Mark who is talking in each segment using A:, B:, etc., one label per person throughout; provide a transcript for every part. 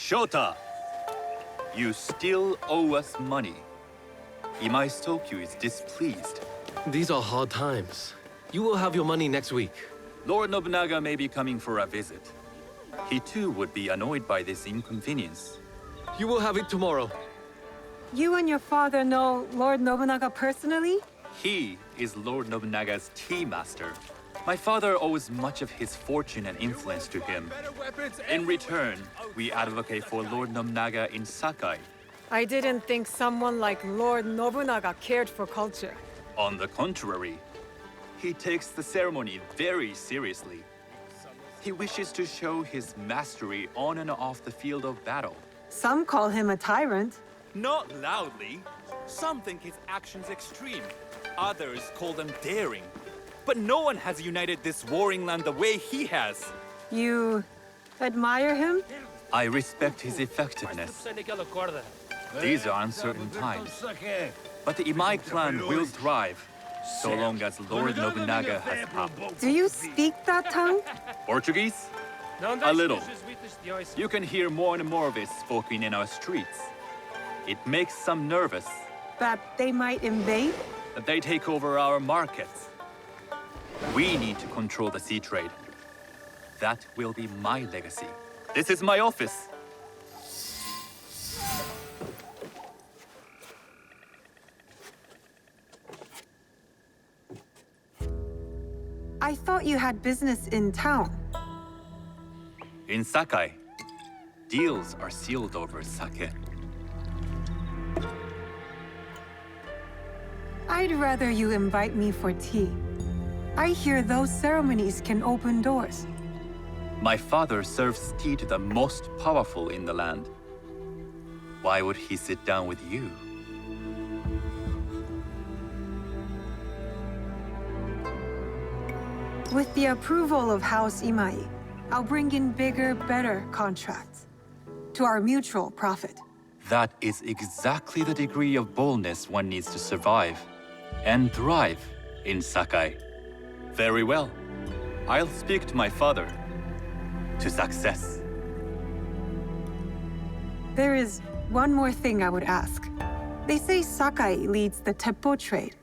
A: Shota! You still owe us money. Imai Stokyu is displeased.
B: These are hard times. You will have your money next week.
A: Lord Nobunaga may be coming for a visit. He too would be annoyed by this inconvenience.
B: You will have it tomorrow.
C: You and your father know Lord Nobunaga personally?
A: He is Lord Nobunaga's tea master. My father owes much of his fortune and influence to him. In return, we advocate for Lord Nobunaga in Sakai.
C: I didn't think someone like Lord Nobunaga cared for culture.
A: On the contrary, he takes the ceremony very seriously. He wishes to show his mastery on and off the field of battle.
C: Some call him a tyrant.
D: Not loudly. Some think his actions extreme. Others call them daring. But no one has united this warring land the way he has.
C: You admire him?
A: I respect his effectiveness. These are uncertain times. But the Imai clan will thrive, so long as Lord Nobunaga has power.
C: Do you speak that tongue?
A: Portuguese? A little. You can hear more and more of it spoken in our streets. It makes some nervous
C: That they might invade?
A: that they take over our markets. We need to control the sea trade. That will be my legacy. This is my office.
C: I thought you had business in town.
A: In Sakai, deals are sealed over sake.
C: I'd rather you invite me for tea. I hear those ceremonies can open doors.
A: My father serves tea to the most powerful in the land. Why would he sit down with you?
C: With the approval of House Imai, I'll bring in bigger, better contracts. To our mutual profit.
A: That is exactly the degree of boldness one needs to survive and thrive in Sakai. Very well. I'll speak to my father. To success.
C: There is one more thing I would ask. They say Sakai leads the teppo trade.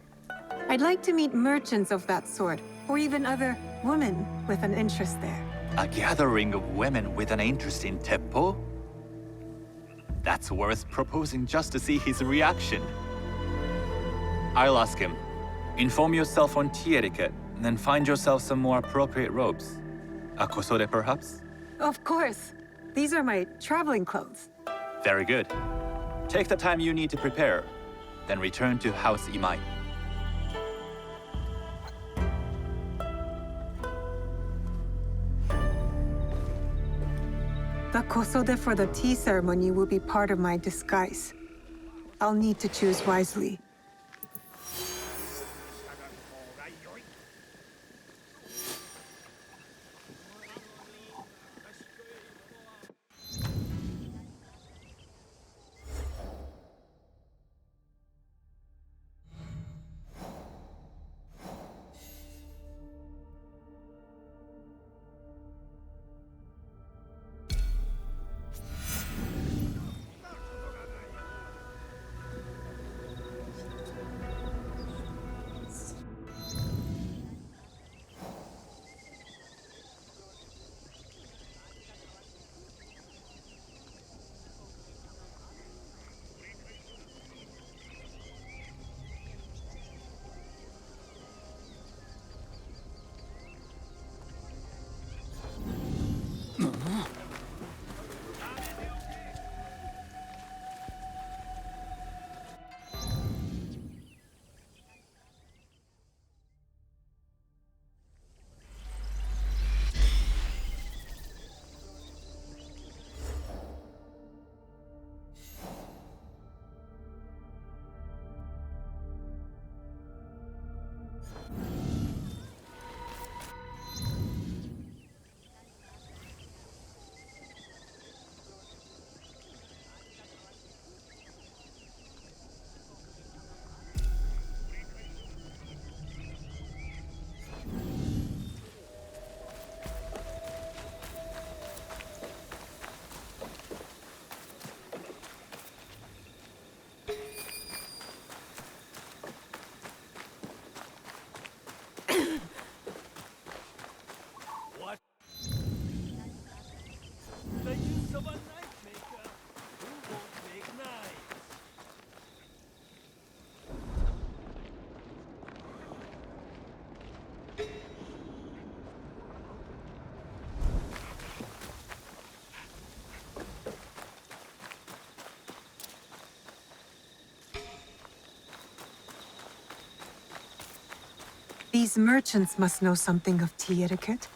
C: I'd like to meet merchants of that sort, or even other women with an interest there.
A: A gathering of women with an interest in teppo? That's worth proposing just to see his reaction. I'll ask him. Inform yourself on tea etiquette, and then find yourself some more appropriate robes. A kosode, perhaps?
C: Of course. These are my traveling clothes.
A: Very good. Take the time you need to prepare, then return to House Imai.
C: The kosode for the tea ceremony will be part of my disguise. I'll need to choose wisely. These merchants must know something of tea etiquette.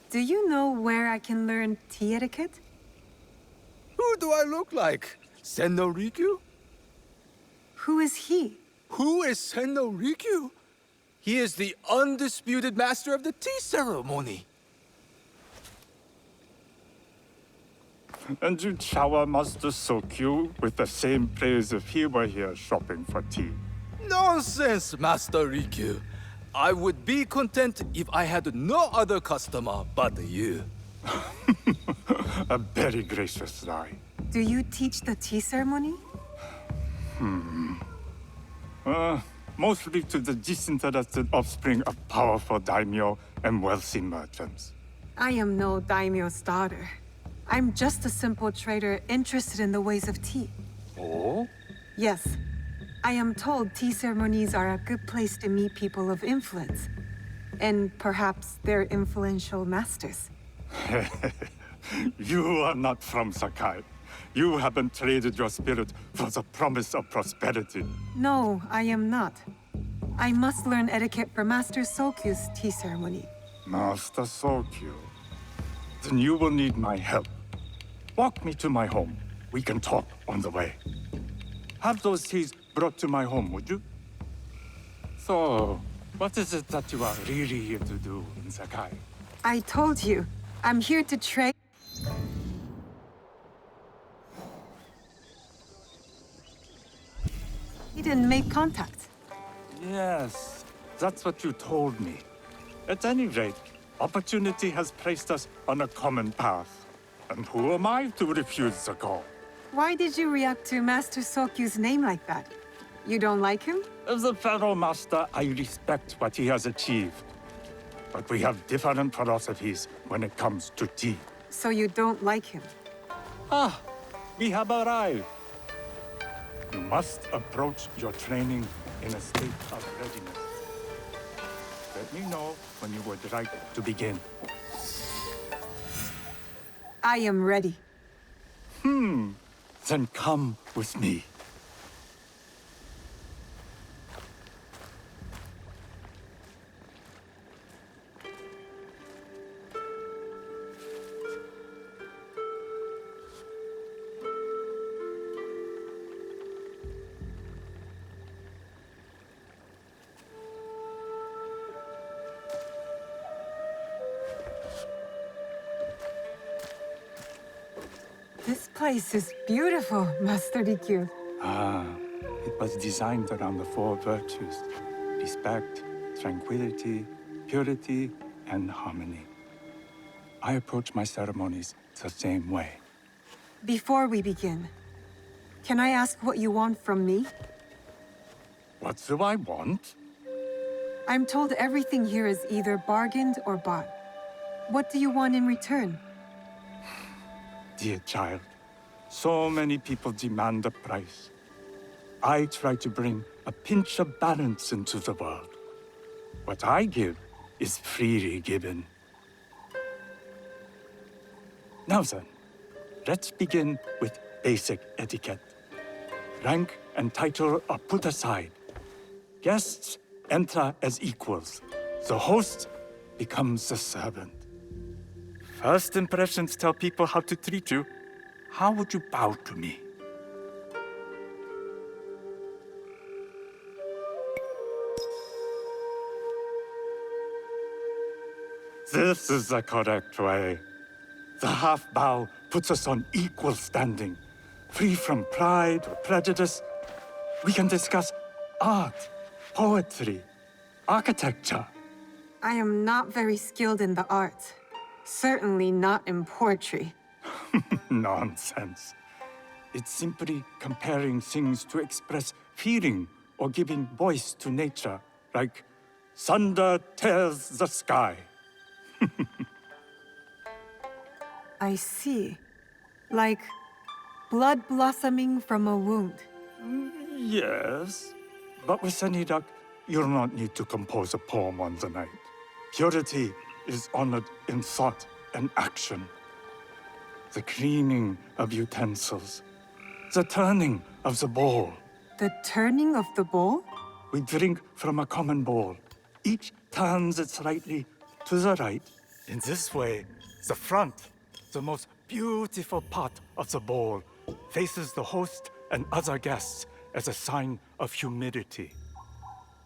C: Do you know where I can learn tea etiquette?
E: Who do I look like? Senno Rikyu?
C: Who is he?
E: Who is Senno Rikyu? He is the undisputed master of the tea ceremony.
F: And you shower Master Sokyu with the same praise if he were here shopping for tea.
E: Nonsense, Master Rikyu. I would be content if I had no other customer but you.
F: A very gracious lie.
C: Do you teach the tea ceremony?
F: Mostly to the disinterested offspring of powerful daimyo and wealthy merchants.
C: I am no daimyo's daughter. I'm just a simple trader interested in the ways of tea.
F: Oh?
C: Yes. I am told tea ceremonies are a good place to meet people of influence. And perhaps their influential masters.
F: You are not from Sakai. You haven't traded your spirit for the promise of prosperity.
C: No, I am not. I must learn etiquette for Master Sokyu's tea ceremony.
F: Master Sokyu. Then you will need my help. Walk me to my home. We can talk on the way. Have those teas brought to my home, would you? So, what is it that you are really here to do in Sakai?
C: I told you, I'm here to trade. He didn't make contact.
F: Yes, that's what you told me. At any rate, opportunity has placed us on a common path. And who am I to refuse the call?
C: Why did you react to Master Sokyu's name like that? You don't like him?
F: As a Pharaoh Master, I respect what he has achieved. But we have different philosophies when it comes to tea.
C: So you don't like him?
F: Ah, we have arrived. You must approach your training in a state of readiness. Let me know when you would like to begin.
C: I am ready.
F: Then come with me.
C: This place is beautiful, Master Rikyu.
F: Ah, it was designed around the four virtues: respect, tranquility, purity, and harmony. I approach my ceremonies the same way.
C: Before we begin, can I ask what you want from me?
F: What do I want?
C: I'm told everything here is either bargained or bought. What do you want in return?
F: Dear child, so many people demand a price. I try to bring a pinch of balance into the world. What I give is freely given. Now then, let's begin with basic etiquette. Rank and title are put aside. Guests enter as equals. The host becomes the servant. First impressions tell people how to treat you. How would you bow to me? This is the correct way. The half bow puts us on equal standing, free from pride or prejudice. We can discuss art, poetry, architecture.
C: I am not very skilled in the arts. Certainly not in poetry.
F: Nonsense. It's simply comparing things to express feeling or giving voice to nature, like thunder tears the sky.
C: I see. Like blood blossoming from a wound.
F: Yes, but with any luck, you'll not need to compose a poem on the night. Purity is honored in thought and action. The cleaning of utensils, the turning of the bowl.
C: The turning of the bowl?
F: We drink from a common bowl. Each turns it slightly to the right. In this way, the front, the most beautiful part of the bowl, faces the host and other guests as a sign of humility,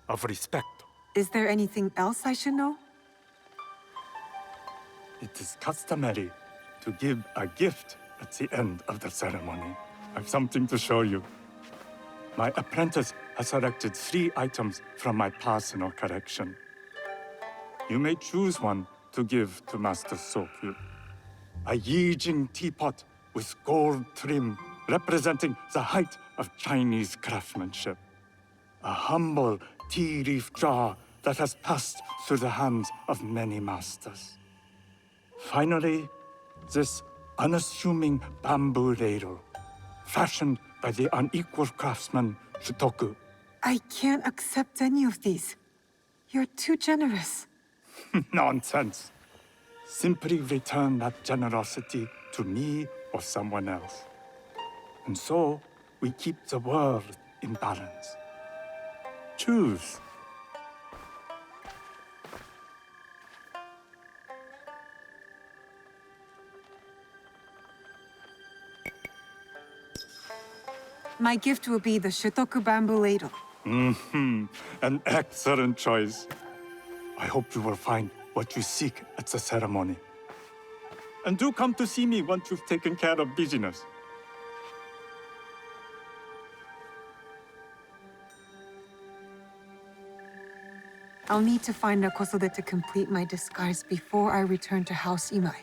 F: of respect.
C: Is there anything else I should know?
F: It is customary to give a gift at the end of the ceremony. I've something to show you. My apprentice has selected 3 items from my personal collection. You may choose one to give to Master Sokyu. A Yijing teapot with gold trim representing the height of Chinese craftsmanship. A humble tea leaf jar that has passed through the hands of many masters. Finally, this unassuming bamboo ladle, fashioned by the unequal craftsman Shutoku.
C: I can't accept any of these. You're too generous.
F: Nonsense. Simply return that generosity to me or someone else. And so, we keep the world in balance. Choose.
C: My gift will be the Shitoku bamboo ladle.
F: An excellent choice. I hope you will find what you seek at the ceremony. And do come to see me once you've taken care of business.
C: I'll need to find Nakosode to complete my disguise before I return to House Imai.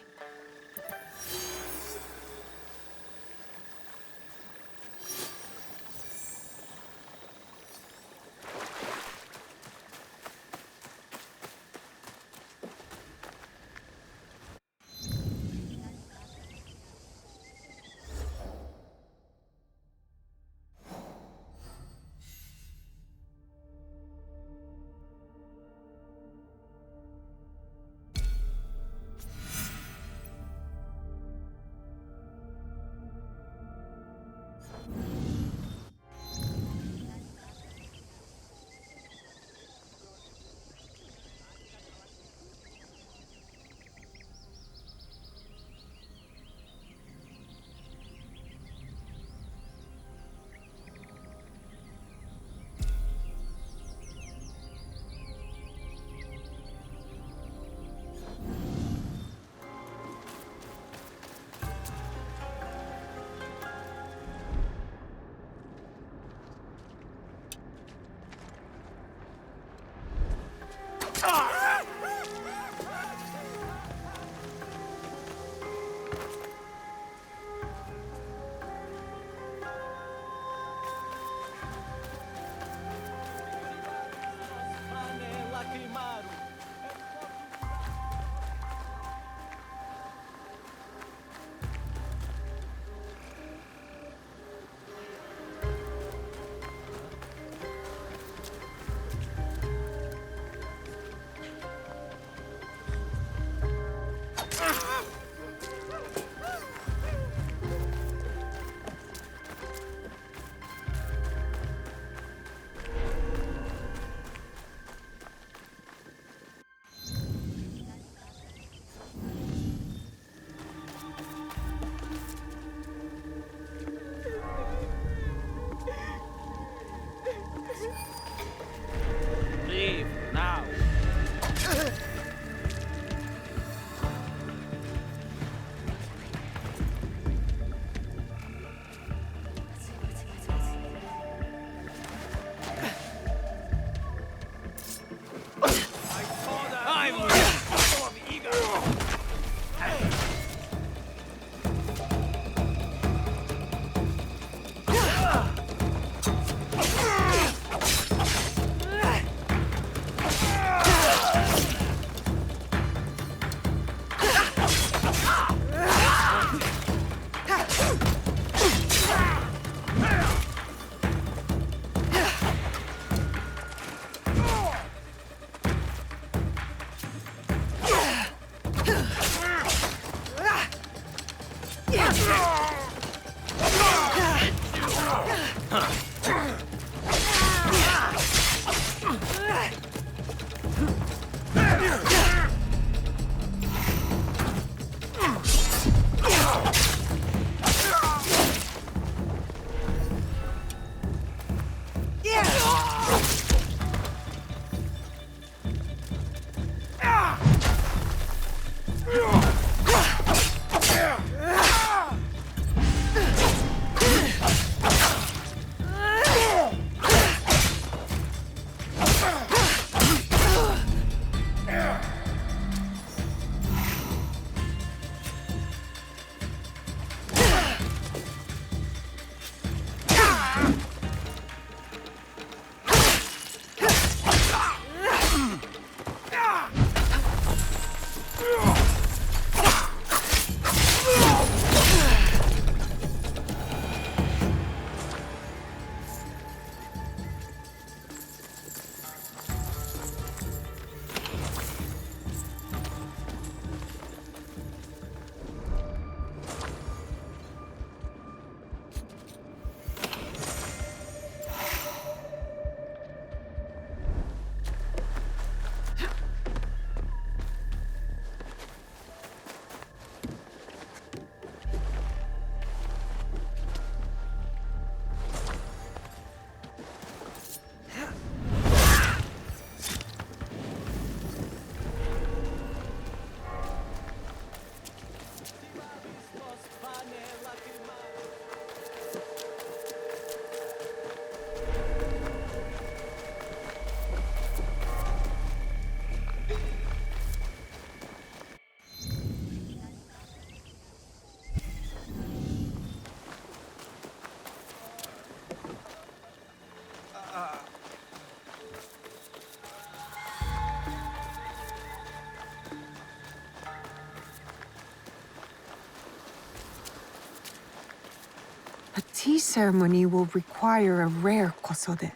C: A tea ceremony will require a rare kosode.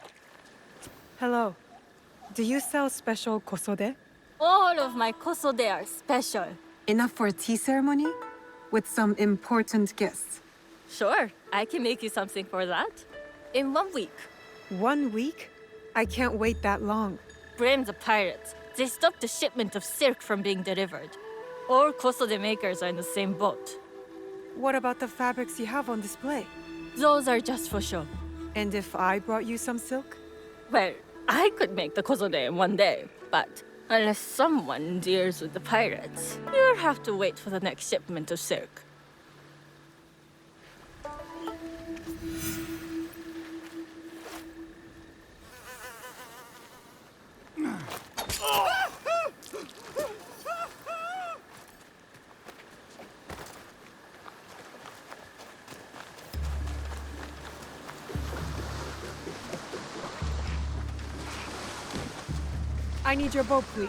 G: Hello. Do you sell special kosode?
H: All of my kosode are special.
C: Enough for a tea ceremony? With some important guests.
H: Sure, I can make you something for that. In 1 week.
G: 1 week? I can't wait that long.
H: Blame the pirates. They stopped the shipment of silk from being delivered. All kosode makers are in the same boat.
G: What about the fabrics you have on display?
H: Those are just for show.
G: And if I brought you some silk?
H: Well, I could make the kosode in 1 day, but unless someone deals with the pirates, you'll have to wait for the next shipment of silk.
G: I need your boat, please.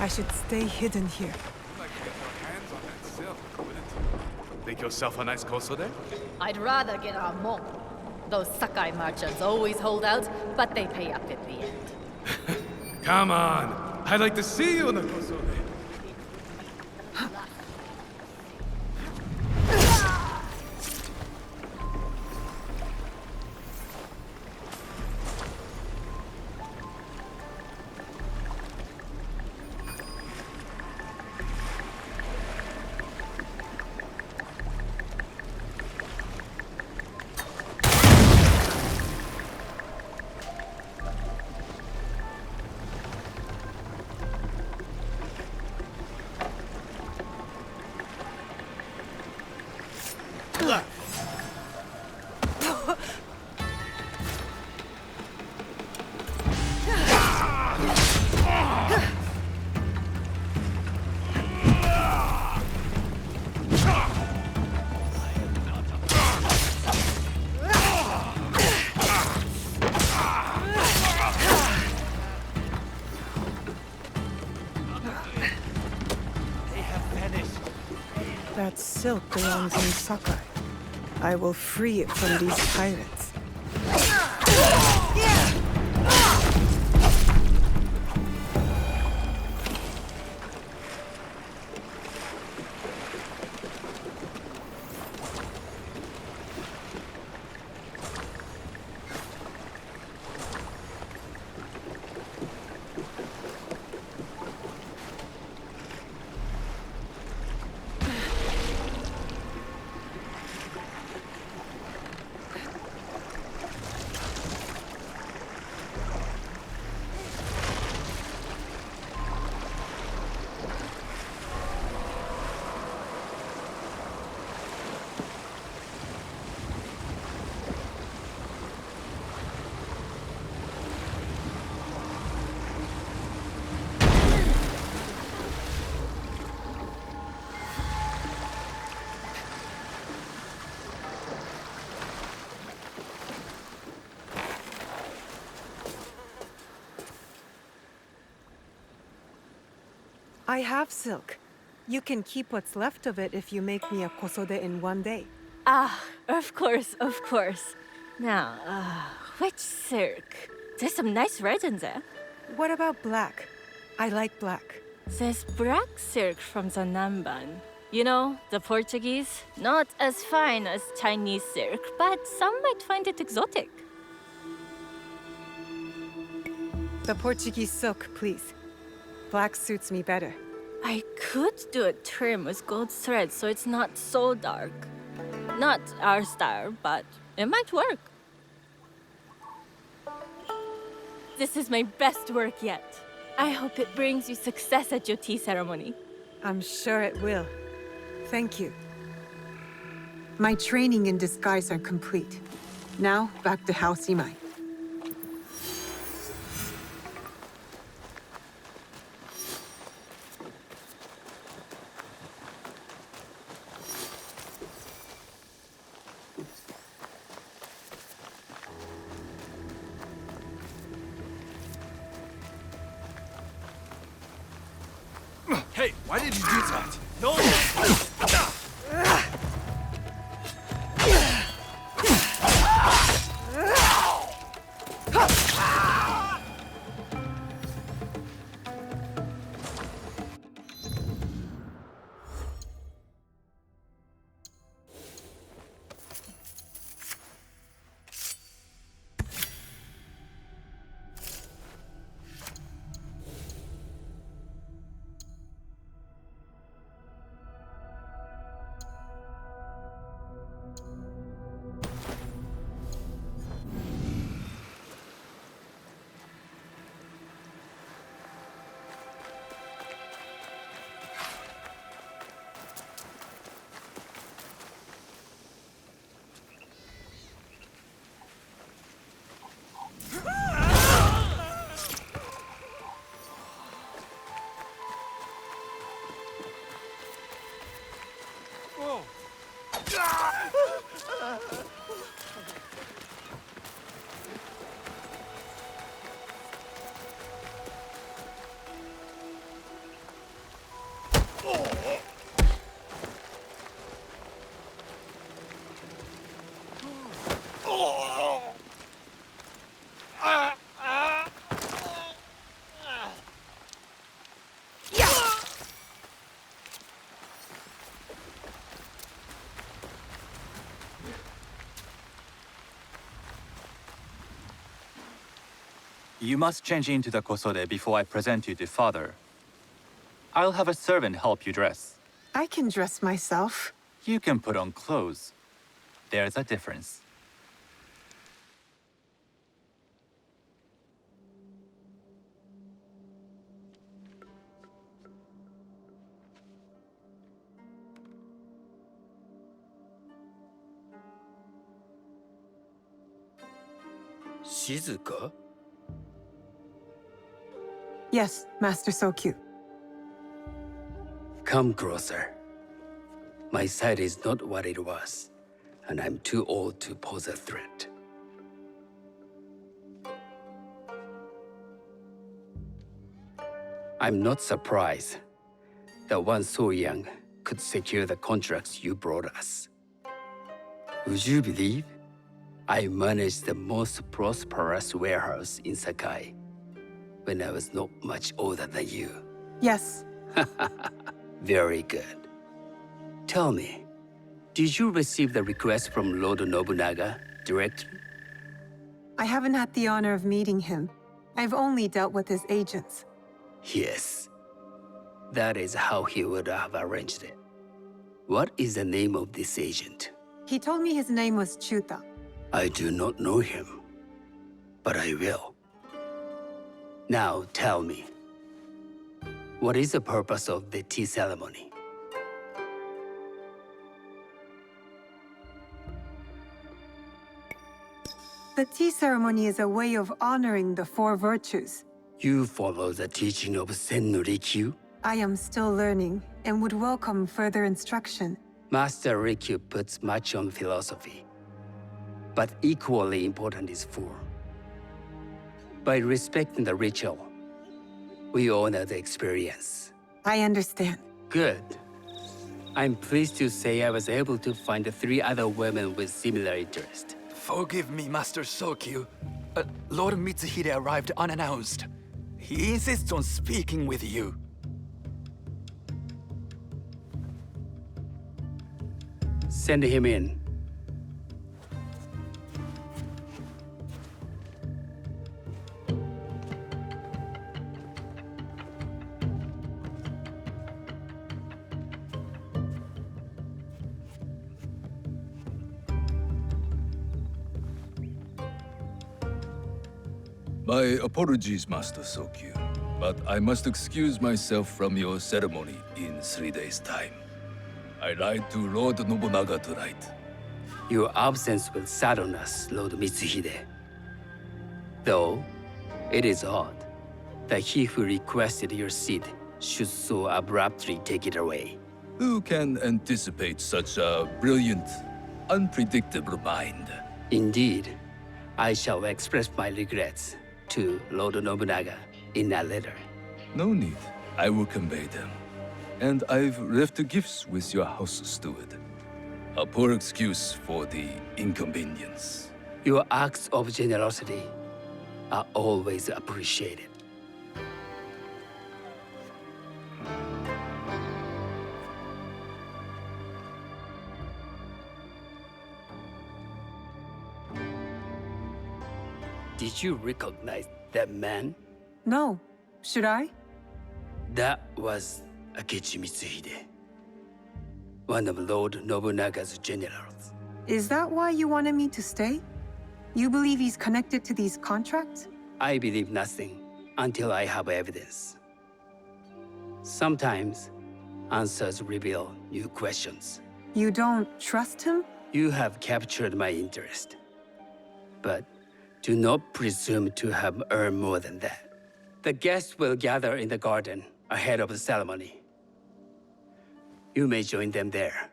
G: I should stay hidden here.
I: Like to get our hands on that silk, wouldn't you? Make yourself a nice kosode?
J: I'd rather get our mon. Those Sakai merchants always hold out, but they pay up at the end.
I: Come on! I'd like to see you in the kosode.
G: That silk belongs in Sakai. I will free it from these pirates. I have silk. You can keep what's left of it if you make me a kosode in one day.
H: Ah, of course, of course. Now, which silk? There's some nice red in there.
G: What about black? I like black.
H: There's black silk from the Namban. You know, the Portuguese. Not as fine as Chinese silk, but some might find it exotic.
G: The Portuguese silk, please. Black suits me better.
H: I could do a trim with gold thread so it's not so dark. Not our style, but it might work. This is my best work yet. I hope it brings you success at your tea ceremony.
G: I'm sure it will. Thank you.
C: My training and disguise are complete. Now, back to House Imai.
I: Hey, why did you do that? No!
A: You must change into the kosode before I present you to father. I'll have a servant help you dress.
C: I can dress myself.
A: You can put on clothes. There's a difference.
E: Shizuka?
C: Yes, Master Sokyu.
K: Come closer. My sight is not what it was, and I'm too old to pose a threat. I'm not surprised that one so young could secure the contracts you brought us. Would you believe I managed the most prosperous warehouse in Sakai when I was not much older than you?
C: Yes.
K: Very good. Tell me, did you receive the request from Lord Nobunaga directly?
C: I haven't had the honor of meeting him. I've only dealt with his agents.
K: Yes. That is how he would have arranged it. What is the name of this agent?
C: He told me his name was Chuta.
K: I do not know him, but I will. Now tell me, what is the purpose of the tea ceremony?
C: The tea ceremony is a way of honoring the four virtues.
K: You follow the teaching of Sen no Rikyu?
C: I am still learning and would welcome further instruction.
K: Master Rikyu puts much on philosophy, but equally important is form. By respecting the ritual, we honor the experience.
C: I understand.
K: Good. I'm pleased to say I was able to find 3 other women with similar interest.
D: Forgive me, Master Sokyu. Lord Mitsuhide arrived unannounced. He insists on speaking with you.
K: Send him in.
E: My apologies, Master Sokyu, but I must excuse myself from your ceremony in 3 days' time. I ride to Lord Nobunaga tonight.
K: Your absence will sadden us, Lord Mitsuhide. Though, it is odd that he who requested your seat should so abruptly take it away.
E: Who can anticipate such a brilliant, unpredictable mind?
K: Indeed, I shall express my regrets to Lord Nobunaga in a letter.
E: No need. I will convey them. And I've left gifts with your house steward. A poor excuse for the inconvenience.
K: Your acts of generosity are always appreciated. Did you recognize that man?
C: No. Should I?
K: That was Akechi Mitsuhide, one of Lord Nobunaga's generals.
C: Is that why you wanted me to stay? You believe he's connected to these contracts?
K: I believe nothing until I have evidence. Sometimes, answers reveal new questions.
C: You don't trust him?
K: You have captured my interest. But do not presume to have earned more than that. The guests will gather in the garden ahead of the ceremony. You may join them there.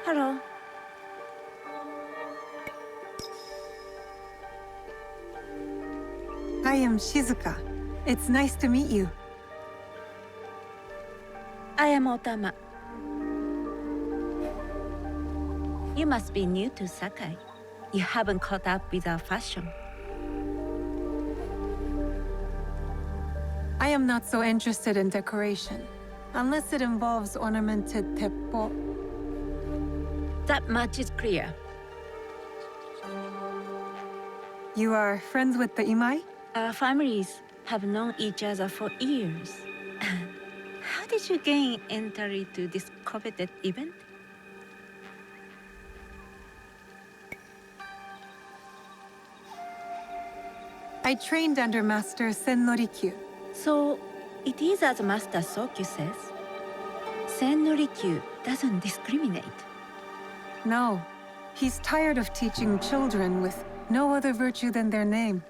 H: Hello.
C: I am Shizuka. It's nice to meet you.
L: I am Otama. You must be new to Sakai. You haven't caught up with our fashion.
C: I am not so interested in decoration, unless it involves ornamented teppo.
L: That much is clear.
C: You are friends with the Imai?
L: Our families have known each other for years. How did you gain entry to this coveted event?
C: I trained under Master Sen Norikyu.
L: So, it is as Master Sokyu says. Sen Norikyu doesn't discriminate.
C: No, he's tired of teaching children with no other virtue than their name.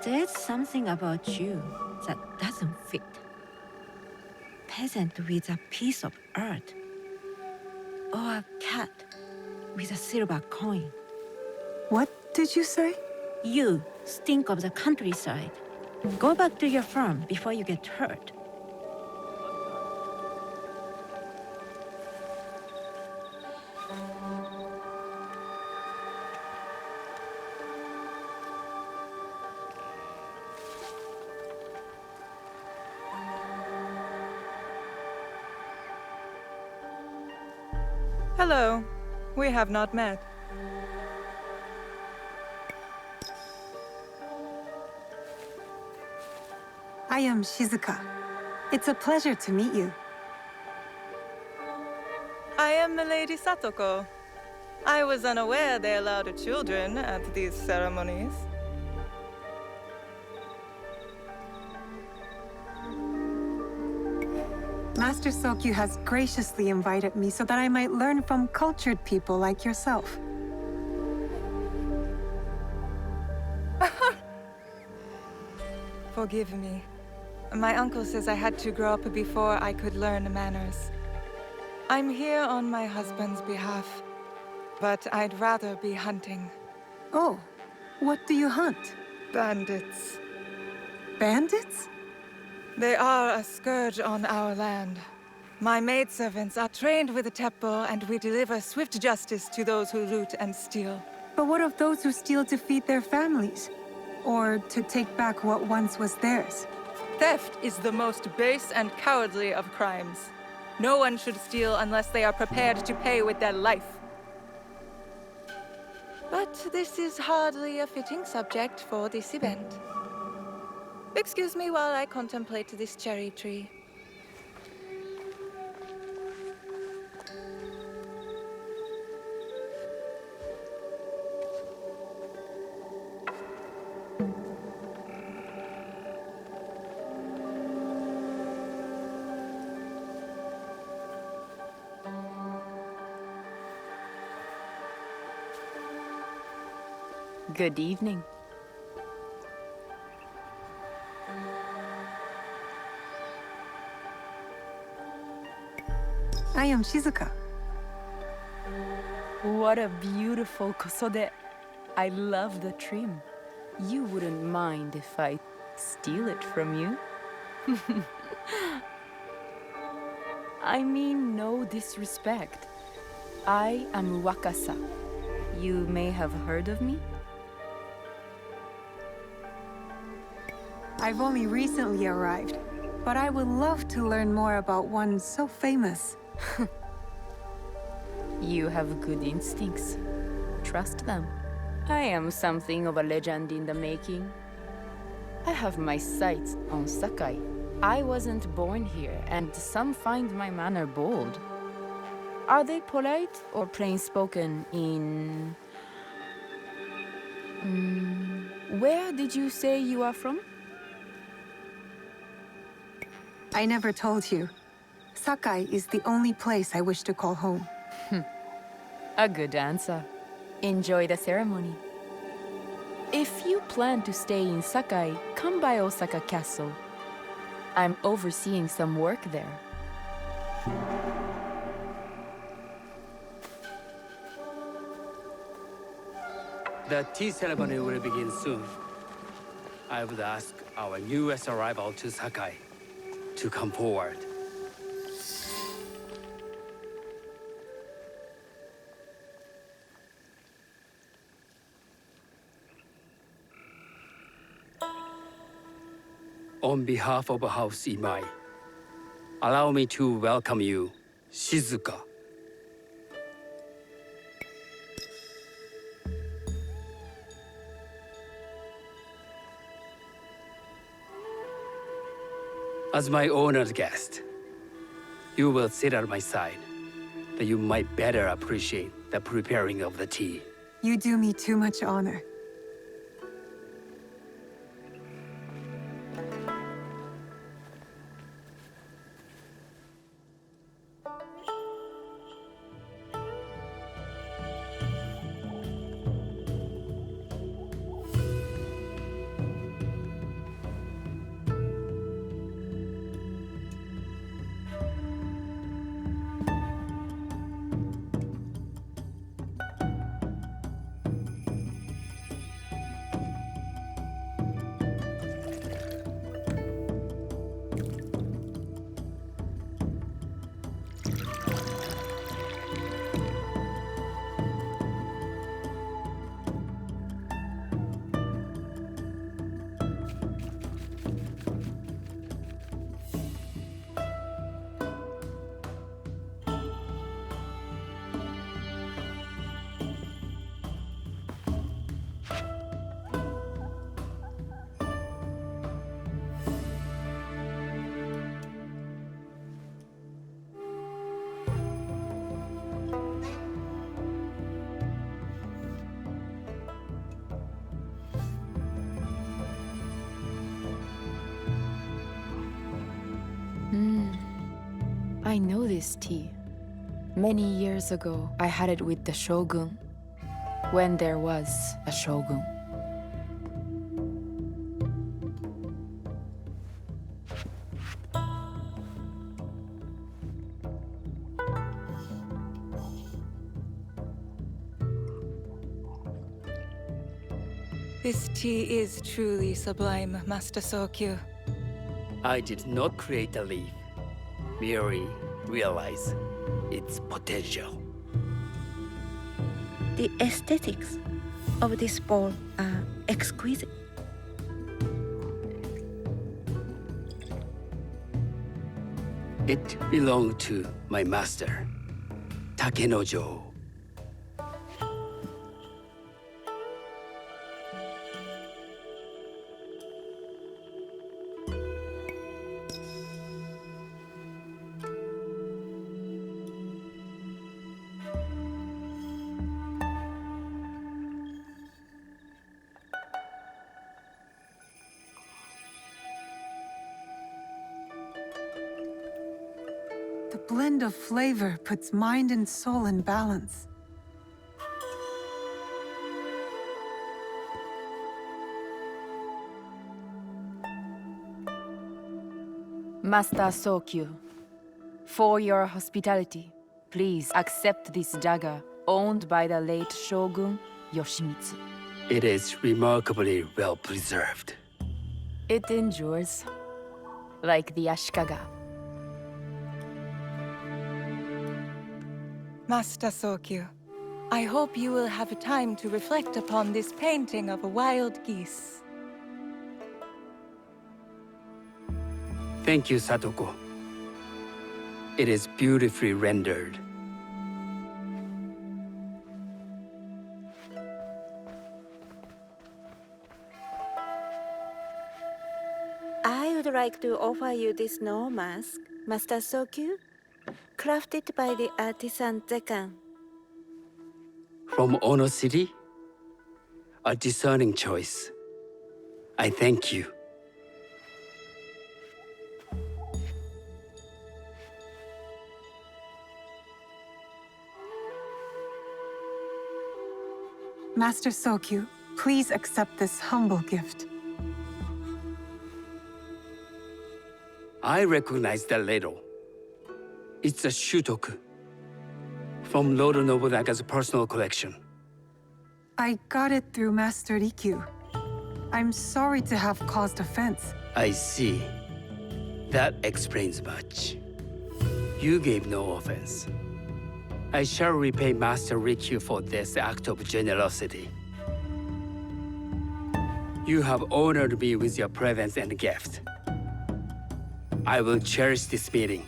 L: There's something about you that doesn't fit. Peasant with a piece of earth. Or a cat with a silver coin.
C: What did you say?
L: You stink of the countryside. Go back to your farm before you get hurt.
G: Hello. We have not met.
C: I am Shizuka. It's a pleasure to meet you.
G: I am Milady Satoko. I was unaware they allowed children at these ceremonies.
C: Master Sokyu has graciously invited me so that I might learn from cultured people like yourself.
G: Forgive me. My uncle says I had to grow up before I could learn manners. I'm here on my husband's behalf, but I'd rather be hunting.
C: Oh, what do you hunt?
G: Bandits.
C: Bandits?
G: They are a scourge on our land. My maidservants are trained with the teppo, and we deliver swift justice to those who loot and steal.
C: But what of those who steal to feed their families? Or to take back what once was theirs?
G: Theft is the most base and cowardly of crimes. No one should steal unless they are prepared to pay with their life. But this is hardly a fitting subject for this event. Excuse me while I contemplate this cherry tree.
M: Good evening.
C: I am Shizuka.
M: What a beautiful kosode. I love the trim. You wouldn't mind if I steal it from you? I mean no disrespect. I am Wakasa. You may have heard of me?
C: I've only recently arrived, but I would love to learn more about one so famous.
M: You have good instincts. Trust them. I am something of a legend in the making. I have my sights on Sakai. I wasn't born here, and some find my manner bold. Are they polite or plain-spoken in... where did you say you are from?
C: I never told you. Sakai is the only place I wish to call home.
M: A good answer. Enjoy the ceremony. If you plan to stay in Sakai, come by Osaka Castle. I'm overseeing some work there.
K: The tea ceremony will begin soon. I would ask our newest arrival to Sakai to come forward. On behalf of House Imai, allow me to welcome you, Shizuka. As my honored guest, you will sit at my side, that you might better appreciate the preparing of the tea.
C: You do me too much honor.
M: I know this tea. Many years ago, I had it with the shogun, when there was a shogun.
G: This tea is truly sublime, Master Sokyu.
K: I did not create a leaf, merely realize its potential.
L: The aesthetics of this bowl are exquisite.
K: It belonged to my master, Takenojo.
C: The blend of flavor puts mind and soul in balance.
M: Master Sokyu, for your hospitality, please accept this dagger owned by the late Shogun Yoshimitsu.
K: It is remarkably well preserved.
M: It endures, like the Ashikaga.
G: Master Sokyu, I hope you will have time to reflect upon this painting of a wild geese.
K: Thank you, Satoko. It is beautifully rendered.
L: I would like to offer you this snow mask, Master Sokyu, crafted by the artisan Zekan.
K: From Ono City? A discerning choice. I thank you.
C: Master Sokyu, please accept this humble gift.
K: I recognize the ladle. It's a shutoku from Lord Nobunaga's personal collection.
C: I got it through Master Rikyu. I'm sorry to have caused offense.
K: I see. That explains much. You gave no offense. I shall repay Master Rikyu for this act of generosity. You have honored me with your presence and gift. I will cherish this meeting.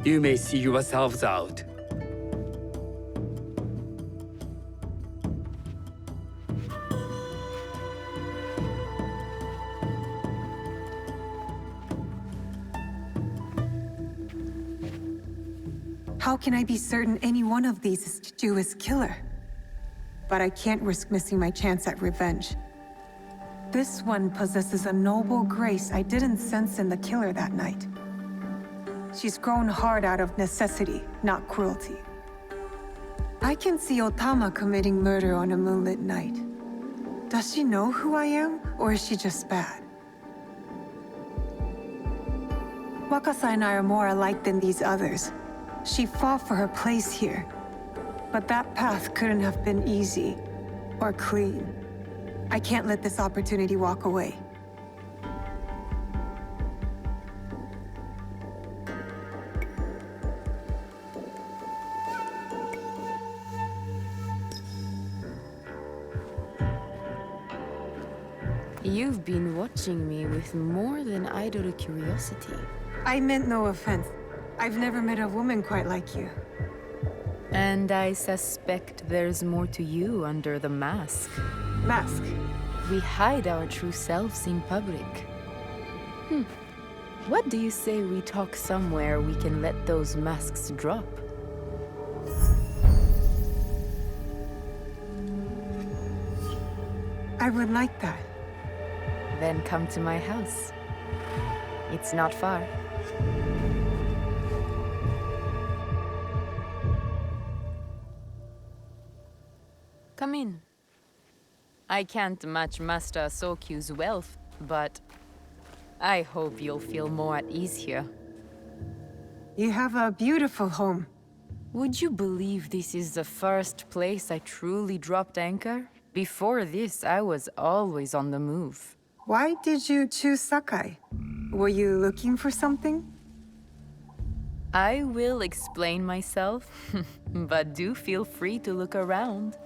K: You may see yourselves out.
C: How can I be certain any one of these is Chichua's killer? But I can't risk missing my chance at revenge. This one possesses a noble grace I didn't sense in the killer that night. She's grown hard out of necessity, not cruelty. I can see Otama committing murder on a moonlit night. Does she know who I am, or is she just bad? Wakasa and I are more alike than these others. She fought for her place here. But that path couldn't have been easy or clean. I can't let this opportunity walk away.
M: You've been watching me with more than idle curiosity.
C: I meant no offense. I've never met a woman quite like you.
M: And I suspect there's more to you under the mask.
C: Mask?
M: We hide our true selves in public. What do you say we talk somewhere we can let those masks drop?
C: I would like that.
M: Then come to my house. It's not far. Come in. I can't match Master Sokyu's wealth, but I hope you'll feel more at ease here.
C: You have a beautiful home.
M: Would you believe this is the first place I truly dropped anchor? Before this, I was always on the move.
C: Why did you choose Sakai? Were you looking for something?
M: I will explain myself, but do feel free to look around.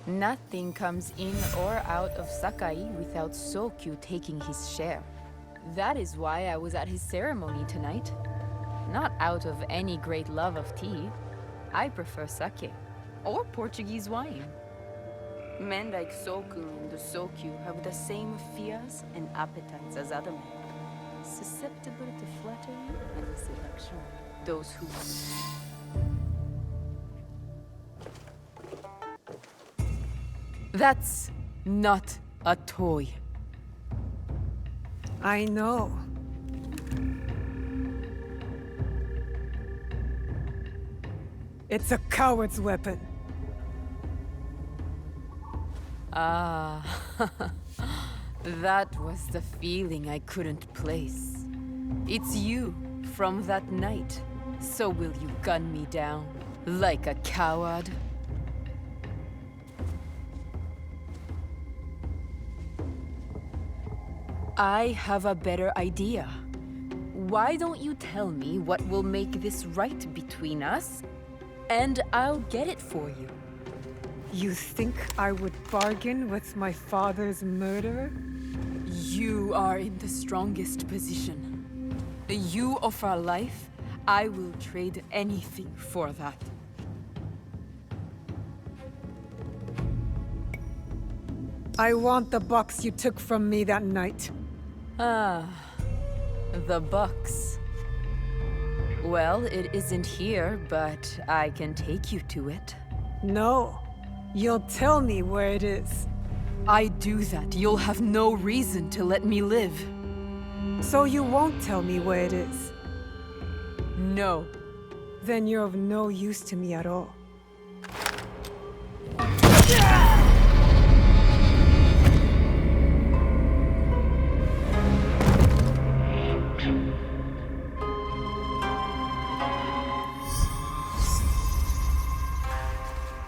M: Nothing comes in or out of Sakai without Sokyu taking his share. That is why I was at his ceremony tonight. Not out of any great love of tea. I prefer sake, or Portuguese wine. Men like Soku and the Sokyu have the same fears and appetites as other men. Susceptible to flattery and seduction. Those who... That's not a toy.
C: I know. It's a coward's weapon.
M: Ah, that was the feeling I couldn't place. It's you from that night. So will you gun me down like a coward? I have a better idea. Why don't you tell me what will make this right between us, and I'll get it for you.
C: You think I would bargain with my father's murderer?
M: You are in the strongest position. You offer life, I will trade anything for that.
C: I want the box you took from me that night.
M: Ah, the box. Well, it isn't here, but I can take you to it.
C: No. You'll tell me where it is.
M: I do that, you'll have no reason to let me live.
C: So you won't tell me where it is?
M: No.
C: Then you're of no use to me at all.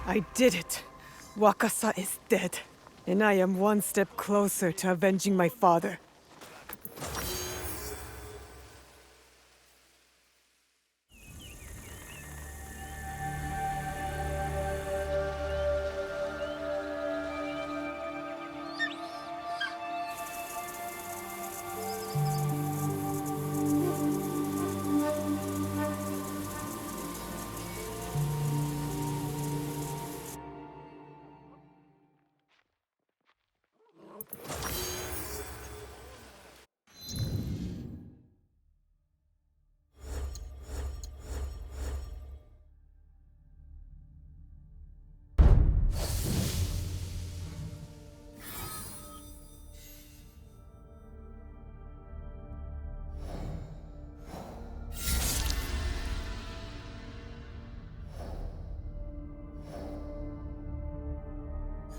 C: I did it. Wakasa is dead, and I am one step closer to avenging my father.